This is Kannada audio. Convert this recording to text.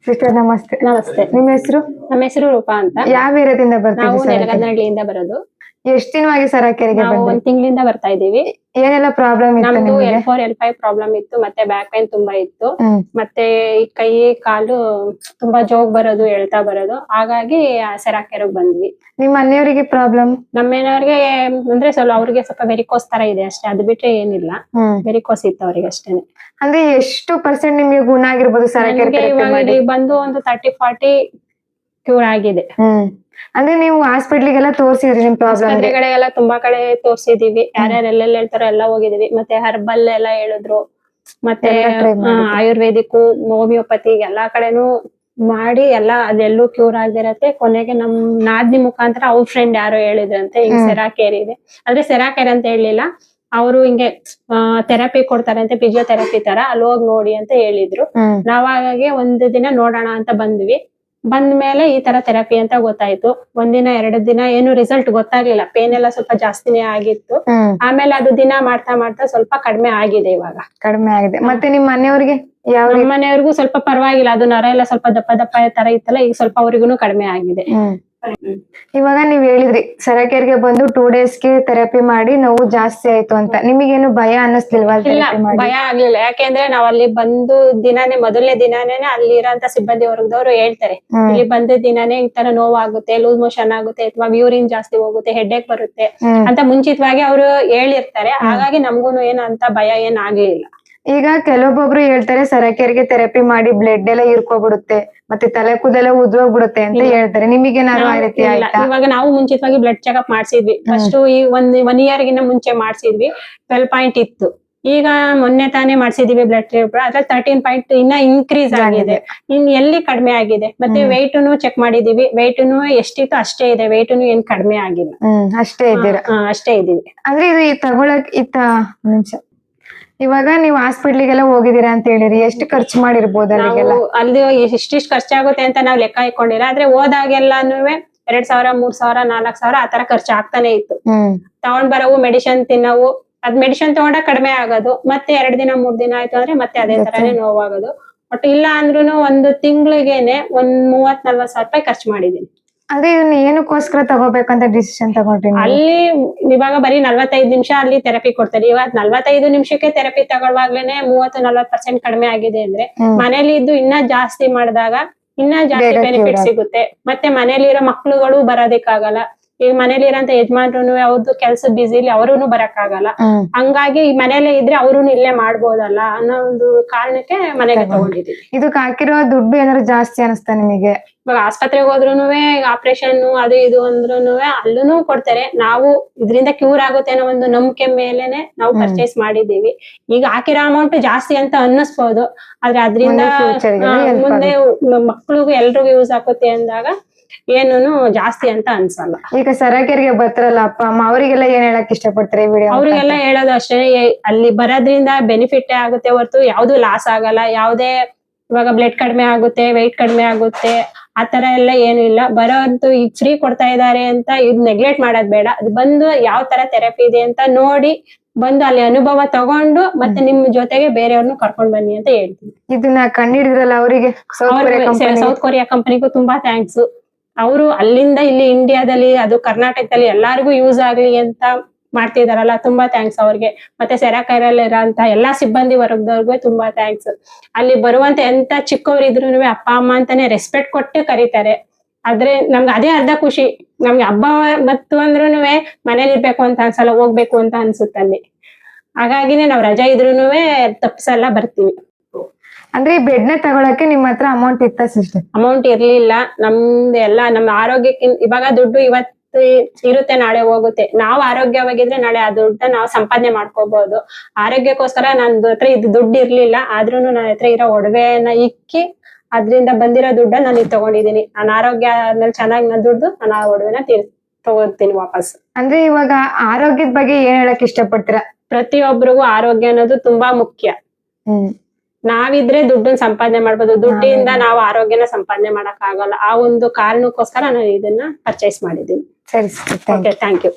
ಸಿಸ್ಟರ್ ನಮಸ್ತೆ. ನಮಸ್ತೆ. ನಿಮ್ಮ ಹೆಸರು? ನಮ್ಮ ಹೆಸರು ರೂಪಾ ಅಂತ. ಯಾವ ಏರಿಯಾದಿಂದ ನಾವು ಬರ್ತಿದ್ದೀರಿ? ನೆಲಗನ್ನಡಿಯಿಂದ ಬರೋದು. ಎಷ್ಟು ದಿನವಾಗಿ ಸರಾಕೆರೆಗೆ ನಾವು ಬಂದ್ರಿ? 1 ತಿಂಗಳಿಂದ ಬರ್ತಾ ಇದೀವಿ. ಏನೆಲ್ಲ ಪ್ರಾಬ್ಲಮ್ ಇತ್ತು ನಮ್ದು ನಿಮಗೆ? L4 L5 ಪ್ರಾಬ್ಲಮ್ ಇತ್ತು, ಮತ್ತೆ ಬ್ಯಾಕ್ ಪೈನ್ ತುಂಬಾ ಇತ್ತು, ಮತ್ತೆ ಈ ಕೈ ಕಾಲು ತುಂಬಾ ಜೋಗ್ ಬರೋದು, ಎಳ್ತಾ ಬರೋದು. ಹಾಗಾಗಿ ಸೆರಾಕೆರೆಗೆ ಬಂದ್ವಿ. ನಿಮ್ಮ ಮನೆಯವರಿಗೆ ಪ್ರಾಬ್ಲಮ್? ನಮ್ಮ ಮನೆಯವ್ರಿಗೆ ಅಂದ್ರೆ ಅವ್ರಿಗೆ ಸ್ವಲ್ಪ ವೆರಿಕೋಸ್ ತರ ಇದೆ ಅಷ್ಟೇ, ಅದು ಬಿಟ್ರೆ ಏನಿಲ್ಲ. ವೆರಿಕೋಸ್ ಇತ್ತು ಅವ್ರಿಗೆ ಅಷ್ಟೇನೆ. ಅಂದ್ರೆ ಎಷ್ಟು ಪರ್ಸೆಂಟ್ ನಿಮಗೆ ಗುಣ ಆಗಿರ್ಬೋದು ಸರಾಕೆರೆ ನನಗೆ ಥೆರಪಿ ಇವಾಗ ಮಾಡಿ? ಇಲ್ಲಿ ಬಂದು ಒಂದು 30-40 ಕ್ಯೂರ್ ಆಗಿದೆ. ಅಂದ್ರೆ ನೀವು ಹಾಸ್ಪಿಟ್ಲಿಗೆಲ್ಲ ತೋರಿಸಿದ್ರಿ ನಿಮ್ ಪ್ರಾಬ್ಲಮ್? ಆಸ್ಪತ್ರೆಗಳಿಗೆಲ್ಲ ತುಂಬಾ ಕಡೆ ತೋರಿಸಿದೀವಿ. ಯಾರ್ಯಾರು ಎಲ್ಲೆಲ್ಲ ಹೇಳ್ತಾರೋ ಎಲ್ಲ ಹೋಗಿದೀವಿ. ಮತ್ತೆ ಹರ್ಬಲ್ ಎಲ್ಲ ಹೇಳಿದ್ರು, ಮತ್ತೆ ಆಯುರ್ವೇದಿಕ್, ಹೋಮಿಯೋಪತಿ ಎಲ್ಲಾ ಕಡೆನೂ ಮಾಡಿ ಎಲ್ಲ ಅದೆಲ್ಲೂ ಕ್ಯೂರ್ ಆಗಿರತ್ತೆ. ಕೊನೆಗೆ ನಮ್ ನಾದ್ನಿ ಮುಖಾಂತರ ಅವ್ರ ಫ್ರೆಂಡ್ ಯಾರೋ ಹೇಳಿದ್ರಂತೆ ಹಿಂಗ್ ಸೆರಾಕೆರೆ ಇದೆ. ಆದ್ರೆ ಸೆರಾಕೆರೆ ಅಂತ ಹೇಳಿಲ್ಲ, ಅವರು ಹಿಂಗೆ ಥೆರಪಿ ಕೊಡ್ತಾರಂತೆ, ಫಿಸಿಯೋಥೆರಪಿ ತರ, ಅಲ್ಲಿ ಹೋಗಿ ನೋಡಿ ಅಂತ ಹೇಳಿದ್ರು. ನಾವ್ ಹಾಗಾಗಿ ಒಂದು ದಿನ ನೋಡೋಣ ಅಂತ ಬಂದ್ವಿ. ಬಂದ್ಮೇಲೆ ಈ ತರ ಥೆರಪಿ ಅಂತ ಗೊತ್ತಾಯ್ತು. 1 ದಿನ 2 ದಿನ ಏನು ರಿಸಲ್ಟ್ ಗೊತ್ತಾಗ್ಲಿಲ್ಲ. ಪೇನ್ ಎಲ್ಲ ಸ್ವಲ್ಪ ಜಾಸ್ತಿನೇ ಆಗಿತ್ತು. ಆಮೇಲೆ ಅದು ದಿನ ಮಾಡ್ತಾ ಮಾಡ್ತಾ ಸ್ವಲ್ಪ ಕಡಿಮೆ ಆಗಿದೆ. ಇವಾಗ ಕಡಿಮೆ ಆಗಿದೆ. ಮತ್ತೆ ನಿಮ್ ಮನೆಯವರಿಗೆ? ನಮ್ಮ ಮನೆಯವ್ರಿಗೂ ಸ್ವಲ್ಪ ಪರವಾಗಿಲ್ಲ, ಅದು ನರ ಎಲ್ಲ ಸ್ವಲ್ಪ ದಪ್ಪ ದಪ್ಪ ತರ ಇತ್ತಲ್ಲ, ಈಗ ಸ್ವಲ್ಪ ಅವ್ರಿಗೂ ಕಡಿಮೆ ಆಗಿದೆ. ಇವಾಗ ನೀವ್ ಹೇಳಿದ್ರಿ ಸರಾಕೆರೆಗೆ ಬಂದು 2 ಡೇಸ್ಗೆ ಥೆರಪಿ ಮಾಡಿ ನೋವು ಜಾಸ್ತಿ ಆಯ್ತು ಅಂತ. ನಿಮಗೇನು ಭಯ ಅನ್ನಿಸ್ಲಿಲ್ವಾ? ಇಲ್ಲ, ಭಯ ಆಗ್ಲಿಲ್ಲ. ಯಾಕೆಂದ್ರೆ ನಾವ್ ಅಲ್ಲಿ ಬಂದು ದಿನಾನೇ, ಮೊದಲನೇ ದಿನಾನೇ ಅಲ್ಲಿ ಇರೋಂತ ಸಿಬ್ಬಂದಿ ವರ್ಗದವ್ರು ಹೇಳ್ತಾರೆ, ಇಲ್ಲಿ ಬಂದ ದಿನಾನೇ ಈ ತರ ನೋವಾಗುತ್ತೆ, ಲೂಸ್ ಮೋಷನ್ ಆಗುತ್ತೆ, ಅಥವಾ ಯೂರಿನ್ ಜಾಸ್ತಿ ಹೋಗುತ್ತೆ, ಹೆಡ್ಏಕ್ ಬರುತ್ತೆ ಅಂತ ಮುಂಚಿತವಾಗಿ ಅವರು ಹೇಳಿರ್ತಾರೆ. ಹಾಗಾಗಿ ನಮ್ಗೂನು ಏನಂತ ಭಯ ಏನ್ ಆಗ್ಲಿಲ್ಲ. ಈಗ ಕೆಲವೊಬ್ಬೊಬ್ರು ಹೇಳ್ತಾರೆ ಸರಾಕೆರೆಗೆ ಥೆರಪಿ ಮಾಡಿ ಬ್ಲಡ್ ಎಲ್ಲ ಹೀರ್ಕೊಬಿಡುತ್ತೆ, ಮತ್ತೆ ತಲೆ ಕೂದಲೆಲ್ಲ ಉದ್ರೋಗ್ಬಿಡುತ್ತೆ ಅಂತ ಹೇಳ್ತಾರೆ. ನಿಮಗೇನಾದ್ರು ಆ ರೀತಿ ಆಯ್ತಾ? ಇವಾಗ ನಾವು ಮುಂಚಿತವಾಗಿ ಬ್ಲಡ್ ಚೆಕ್ಅಪ್ ಮಾಡ್ಸಿದ್ವಿ. ಫಸ್ಟ್ ಈ 1 ಇಯರ್ ಗಿನ್ನ ಮುಂಚೆ ಮಾಡ್ಸಿದ್ವಿ, 12 ಪಾಯಿಂಟ್ ಇತ್ತು. ಈಗ ಮೊನ್ನೆ ತಾನೇ ಮಾಡ್ಸಿದೀವಿ ಬ್ಲಡ್ ಟೆಸ್ಟ್, ಅದ್ರಲ್ಲಿ 13 ಪಾಯಿಂಟ್ ಇನ್ನ ಇನ್ಕ್ರೀಸ್ ಆಗಿದೆ. ಇನ್ ಎಲ್ಲಿ ಕಡಿಮೆ ಆಗಿದೆ? ಮತ್ತೆ ವೆಯ್ಟ್ನು ಚೆಕ್ ಮಾಡಿದೀವಿ, ವೆಯ್ಟ್ನು ಎಷ್ಟಿತ್ತು ಅಷ್ಟೇ ಇದೆ, ವೆಯ್ಟ್ನು ಏನ್ ಕಡಿಮೆ ಆಗಿಲ್ಲ. ಅಷ್ಟೇ ಇದ್ದೀರಾ? ಅಷ್ಟೇ ಇದೀವಿ. ಅಂದ್ರೆ ಇದು ತಗೊಳಕ್ ನಿಮಿಷ, ಇವಾಗ ನೀವು ಹಾಸ್ಪಿಟ್ಲಿಗೆಲ್ಲ ಹೋಗಿದೀರಾ ಅಂತ ಹೇಳಿರಿ, ಎಷ್ಟು ಖರ್ಚು ಮಾಡಿರ್ಬೋದು ಅಲ್ಲಿಗೆಲ್ಲ? ಅಲ್ಲಿ ಇಷ್ಟಿಷ್ಟು ಖರ್ಚಾಗುತ್ತೆ ಅಂತ ನಾವ್ ಲೆಕ್ಕ ಇಟ್ಕೊಂಡಿಲ್ಲ. ಆದ್ರೆ ಹೋದಾಗೆಲ್ಲಾನು 2,000, 3,000, 4,000 ಆ ತರ ಖರ್ಚು ಆಗ್ತಾನೆ ಇತ್ತು. ತಗೊಂಡ್ ಬರವು, ಮೆಡಿಸಿನ್ ತಿನ್ನವು, ಅದ್ ಮೆಡಿಸಿನ್ ತಗೊಂಡಾಗ ಕಡಿಮೆ ಆಗೋದು, ಮತ್ತೆ 2 ದಿನ 3 ದಿನ ಆಯ್ತು ಅಂದ್ರೆ ಮತ್ತೆ ಅದೇ ತರಾನೇ ನೋವಾಗೋದು. ಬಟ್ ಇಲ್ಲ ಅಂದ್ರೂನು 1 ತಿಂಗಳಿಗೆನೆ ಒಂದ್ 30-40 ರೂಪಾಯಿ ಖರ್ಚು ಮಾಡಿದೀನಿ. ಅದೇ ಇದನ್ನ ಏನಕ್ಕೋಸ್ಕರ ತಗೋಬೇಕಂತ ಡಿಸಿಷನ್ ತಗೊಂಡ್ರಿ? ಅಲ್ಲಿ ಇವಾಗ ಬರೀ 45 ನಿಮಿಷ ಅಲ್ಲಿ ಥೆರಪಿ ಕೊಡ್ತಾರೆ. ಇವಾಗ 45 ನಿಮಿಷಕ್ಕೆ ಥೆರಪಿ ತಗೊಳ್ವಾಗ್ಲೇನೆ 30-40% ಕಡಿಮೆ ಆಗಿದೆ ಅಂದ್ರೆ, ಮನೇಲಿ ಇದ್ದು ಇನ್ನ ಜಾಸ್ತಿ ಮಾಡಿದಾಗ ಇನ್ನ ಜಾಸ್ತಿ ಬೆನಿಫಿಟ್ ಸಿಗುತ್ತೆ. ಮತ್ತೆ ಮನೇಲಿರೋ ಮಕ್ಳುಗಳು ಬರೋದಕ್ಕಾಗಲ್ಲ. ಈಗ ಮನೇಲಿ ಇರೋಂತ ಯಜಮಾನ್ರು ಅವ್ರದ್ದು ಕೆಲ್ಸ ಬಿಸಿಲಿ ಅವರುನು ಬರಕ್ಕಾಗಲ್ಲ. ಹಂಗಾಗಿ ಈ ಮನೇಲೆ ಇದ್ರೆ ಅವ್ರುನು ಇಲ್ಲೇ ಮಾಡ್ಬೋದಲ್ಲ ಅನ್ನೋ ಒಂದು ಕಾರಣಕ್ಕೆ ಮನೆಗೆ ತಗೊಂಡಿದ್ದೀವಿ. ಇದಕ್ಕೆ ಹಾಕಿರೋ ದುಡ್ಡು ಏನಾದ್ರು ಜಾಸ್ತಿ ಅನಿಸ್ತಾ ನಿಮಗೆ? ಇವಾಗ ಆಸ್ಪತ್ರೆಗೆ ಹೋದ್ರುನು ಆಪರೇಷನ್ ಅದು ಇದು ಅಂದ್ರೂನು ಅಲ್ಲೂನು ಕೊಡ್ತಾರೆ. ನಾವು ಇದರಿಂದ ಕ್ಯೂರ್ ಆಗುತ್ತೆ ಅನ್ನೋ ಒಂದು ನಂಬಿಕೆ ಮೇಲೆನೆ ನಾವು ಪರ್ಚೇಸ್ ಮಾಡಿದೀವಿ. ಈಗ ಹಾಕಿರೋ ಅಮೌಂಟ್ ಜಾಸ್ತಿ ಅಂತ ಅನ್ನಿಸ್ಬೋದು, ಆದ್ರೆ ಅದ್ರಿಂದ ಮುಂದೆ ಮಕ್ಳಿಗೂ ಎಲ್ರಿಗೂ ಯೂಸ್ ಆಗುತ್ತೆ ಅಂದಾಗ ಏನೂನು ಜಾಸ್ತಿ ಅಂತ ಅನ್ಸಲ್ಲ. ಈಗ ಸರಾಕೆರೆಗೆ ಬರ್ತಾರಲ್ಲ ಅಪ್ಪ ಅಮ್ಮ, ಅವರಿಗೆಲ್ಲ ಏನ್ ಹೇಳಕ್ ಇಷ್ಟಪಡ್ತಾರೆ? ಅವ್ರಿಗೆಲ್ಲ ಹೇಳೋದು ಅಷ್ಟೇ, ಅಲ್ಲಿ ಬರೋದ್ರಿಂದ ಬೆನಿಫಿಟ್ ಆಗುತ್ತೆ ಹೊರತು ಯಾವ್ದು ಲಾಸ್ ಆಗಲ್ಲ. ಯಾವ್ದೇ ಇವಾಗ ಬ್ಲಡ್ ಕಡಿಮೆ ಆಗುತ್ತೆ, ವೆಯ್ಟ್ ಕಡಿಮೆ ಆಗುತ್ತೆ ಆ ತರ ಎಲ್ಲ ಏನು ಇಲ್ಲ. ಬರೋದು ಈಗ ಫ್ರೀ ಕೊಡ್ತಾ ಇದಾರೆ ಅಂತ ಇದ್ ನೆಗ್ಲೆಕ್ಟ್ ಮಾಡೋದ್ ಬೇಡ. ಅದು ಬಂದು ಯಾವ ತರ ಥೆರಪಿ ಇದೆ ಅಂತ ನೋಡಿ ಬಂದು ಅಲ್ಲಿ ಅನುಭವ ತಗೊಂಡು ಮತ್ತೆ ನಿಮ್ ಜೊತೆಗೆ ಬೇರೆಯವ್ರನ್ನು ಕರ್ಕೊಂಡ್ ಬನ್ನಿ ಅಂತ ಹೇಳ್ತೀನಿ. ಇದನ್ನ ಕಂಡಿಡಿದ್ರಲ್ಲ ಅವರಿಗೆ, ಸೌತ್ ಕೊರಿಯಾ ಕಂಪನಿಗೂ ತುಂಬಾ ಥ್ಯಾಂಕ್ಸ್. ಅವರು ಅಲ್ಲಿಂದ ಇಲ್ಲಿ ಇಂಡಿಯಾದಲ್ಲಿ, ಅದು ಕರ್ನಾಟಕದಲ್ಲಿ ಎಲ್ಲಾರ್ಗು ಯೂಸ್ ಆಗ್ಲಿ ಅಂತ ಮಾಡ್ತಿದಾರಲ್ಲ, ತುಂಬಾ ಥ್ಯಾಂಕ್ಸ್ ಅವ್ರಿಗೆ. ಮತ್ತೆ ಸೆರಾಕೆರೆಯಲ್ಲಿ ಇರೋಂತ ಎಲ್ಲಾ ಸಿಬ್ಬಂದಿ ವರ್ಗದವ್ರಿಗೂ ತುಂಬಾ ಥ್ಯಾಂಕ್ಸ್. ಅಲ್ಲಿ ಬರುವಂತ ಎಂತ ಚಿಕ್ಕವ್ರು ಇದ್ರೂನು ಅಪ್ಪ ಅಮ್ಮ ಅಂತಾನೆ ರೆಸ್ಪೆಕ್ಟ್ ಕೊಟ್ಟು ಕರೀತಾರೆ. ಆದ್ರೆ ನಮ್ಗೆ ಅದೇ ಅರ್ಧ ಖುಷಿ. ನಮ್ಗೆ ಹಬ್ಬ ಬತ್ತು ಅಂದ್ರೂನು ಮನೇಲಿ ಇರ್ಬೇಕು ಅಂತ ಅನ್ಸಲ್ಲ, ಹೋಗ್ಬೇಕು ಅಂತ ಅನ್ಸುತ್ತಲ್ಲಿ. ಹಾಗಾಗಿನೇ ನಾವ್ ರಜಾ ಇದ್ರೂನು ತಪ್ಸಲ್ಲ, ಬರ್ತೀವಿ. ಅಂದ್ರೆ ಈ ಬೆಡ್ ನ ತಗೊಳಕ್ಕೆ ನಿಮ್ಮ ಹತ್ರ ಅಮೌಂಟ್ ಇತ್ತ ಸಿಸ್ಟರ್? ಅಮೌಂಟ್ ಇರ್ಲಿಲ್ಲ. ನಮ್ದು ಎಲ್ಲ ನಮ್ಮ ಆರೋಗ್ಯಕ್ಕೆ ಇವಾಗ ದುಡ್ಡು ಇವತ್ತು ಇರುತ್ತೆ, ನಾಳೆ ಹೋಗುತ್ತೆ. ನಾವು ಆರೋಗ್ಯವಾಗಿದ್ರೆ ನಾಳೆ ಆ ದುಡ್ಡನ್ನ ನಾವು ಸಂಪಾದನೆ ಮಾಡ್ಕೋಬಹುದು. ಆರೋಗ್ಯಕ್ಕೋಸ್ಕರ ನನ್ನ ಹತ್ರ ಇದು ದುಡ್ಡು ಇರ್ಲಿಲ್ಲ, ಆದ್ರೂ ನನ್ನ ಹತ್ರ ಇರೋ ಒಡವೆನ ಇಕ್ಕಿ ಅದ್ರಿಂದ ಬಂದಿರೋ ದುಡ್ಡನ್ನ ನಾನು ಇದು ತಗೊಂಡಿದೀನಿ. ನನ್ನ ಆರೋಗ್ಯ ಚೆನ್ನಾಗಿ ನನ್ನ ದುಡ್ಡು ನಾನು ಆ ಒಡವೆನ ತಗೋತೀನಿ ವಾಪಸ್. ಅಂದ್ರೆ ಇವಾಗ ಆರೋಗ್ಯದ ಬಗ್ಗೆ ಏನ್ ಹೇಳಕ್ ಇಷ್ಟಪಡ್ತೀರಾ? ಪ್ರತಿಯೊಬ್ಬರಿಗೂ ಆರೋಗ್ಯ ಅನ್ನೋದು ತುಂಬಾ ಮುಖ್ಯ. ನಾವಿದ್ರೆ ದುಡ್ಡನ್ನ ಸಂಪಾದನೆ ಮಾಡ್ಬೋದು, ದುಡ್ಡಿಂದ ನಾವು ಆರೋಗ್ಯನ ಸಂಪಾದನೆ ಮಾಡಕ್ ಆಗಲ್ಲ. ಆ ಒಂದು ಕಾರಣಕ್ಕೋಸ್ಕರ ನಾನು ಇದನ್ನ ಪರ್ಚೇಸ್ ಮಾಡಿದ್ದೀನಿ. ಸರಿ, ಓಕೆ, ಥ್ಯಾಂಕ್ ಯು.